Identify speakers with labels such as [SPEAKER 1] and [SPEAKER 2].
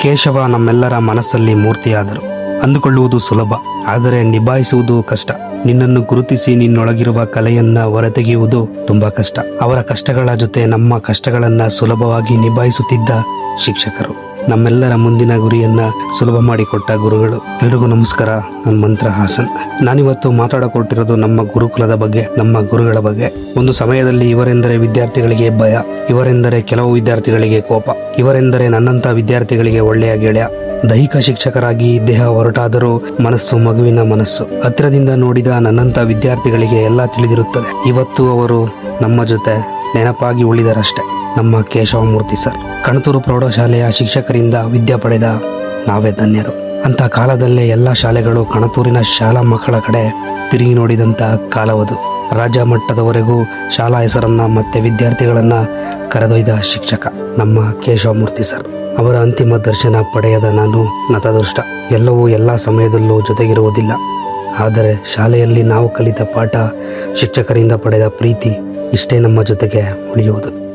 [SPEAKER 1] ಕೇಶವ ನಮ್ಮೆಲ್ಲರ ಮನಸ್ಸಲ್ಲಿ ಮೂರ್ತಿಯಾದರು. ಅಂದುಕೊಳ್ಳುವುದು ಸುಲಭ, ಆದರೆ ನಿಭಾಯಿಸುವುದು ಕಷ್ಟ. ನಿನ್ನನ್ನು ಗುರುತಿಸಿ ನಿನ್ನೊಳಗಿರುವ ಕಲೆಯನ್ನ ಹೊರತೆಗೆಯುವುದು ತುಂಬಾ ಕಷ್ಟ. ಅವರ ಕಷ್ಟಗಳ ಜೊತೆ ನಮ್ಮ ಕಷ್ಟಗಳನ್ನ ಸುಲಭವಾಗಿ ನಿಭಾಯಿಸುತ್ತಿದ್ದ ಶಿಕ್ಷಕರು, ನಮ್ಮೆಲ್ಲರ ಮುಂದಿನ ಗುರಿಯನ್ನ ಸುಲಭ ಮಾಡಿಕೊಟ್ಟ ಗುರುಗಳು. ಎಲ್ರಿಗೂ ನಮಸ್ಕಾರ. ನನ್ನ ಮಂತ್ರ ಹಾಸನ್. ನಾನಿವತ್ತು ಮಾತಾಡಕೊಟ್ಟಿರೋದು ನಮ್ಮ ಗುರುಕುಲದ ಬಗ್ಗೆ, ನಮ್ಮ ಗುರುಗಳ ಬಗ್ಗೆ. ಒಂದು ಸಮಯದಲ್ಲಿ ಇವರೆಂದರೆ ವಿದ್ಯಾರ್ಥಿಗಳಿಗೆ ಭಯ, ಇವರೆಂದರೆ ಕೆಲವು ವಿದ್ಯಾರ್ಥಿಗಳಿಗೆ ಕೋಪ, ಇವರೆಂದರೆ ನನ್ನಂತ ವಿದ್ಯಾರ್ಥಿಗಳಿಗೆ ಒಳ್ಳೆಯ ಗೆಳೆಯ. ದೈಹಿಕ ಶಿಕ್ಷಕರಾಗಿ ದೇಹ ಹೊರಟಾದರೂ ಮನಸ್ಸು ಮಗುವಿನ ಮನಸ್ಸು. ಹತ್ತಿರದಿಂದ ನೋಡಿದ ನನ್ನಂತ ವಿದ್ಯಾರ್ಥಿಗಳಿಗೆ ಎಲ್ಲ ತಿಳಿದಿರುತ್ತದೆ. ಇವತ್ತು ಅವರು ನಮ್ಮ ಜೊತೆ ನೆನಪಾಗಿ ಉಳಿದರಷ್ಟೇ. ನಮ್ಮ ಕೇಶವಮೂರ್ತಿ ಸರ್. ಕಣತೂರು ಪ್ರೌಢಶಾಲೆಯ ಶಿಕ್ಷಕರಿಂದ ವಿದ್ಯೆ ಪಡೆದ ನಾವೇ ಧನ್ಯರು. ಅಂತ ಕಾಲದಲ್ಲೇ ಎಲ್ಲ ಶಾಲೆಗಳು ಕಣತೂರಿನ ಶಾಲಾ ಮಕ್ಕಳ ಕಡೆ ತಿರುಗಿ ನೋಡಿದಂತ ಕಾಲವದು. ರಾಜ್ಯ ಮಟ್ಟದವರೆಗೂ ಶಾಲಾ ಹೆಸರನ್ನ ಮತ್ತೆ ವಿದ್ಯಾರ್ಥಿಗಳನ್ನ ಕರೆದೊಯ್ದ ಶಿಕ್ಷಕ ನಮ್ಮ ಕೇಶವಮೂರ್ತಿ ಸರ್. ಅವರ ಅಂತಿಮ ದರ್ಶನ ಪಡೆಯದ ನಾನು ನತದೃಷ್ಟ. ಎಲ್ಲವೂ ಎಲ್ಲ ಸಮಯದಲ್ಲೂ ಜೊತೆಗಿರುವುದಿಲ್ಲ. ಆದರೆ ಶಾಲೆಯಲ್ಲಿ ನಾವು ಕಲಿತ ಪಾಠ, ಶಿಕ್ಷಕರಿಂದ ಪಡೆದ ಪ್ರೀತಿ, ಇಷ್ಟೇ ನಮ್ಮ ಜೊತೆಗೆ ಉಳಿಯುವುದು.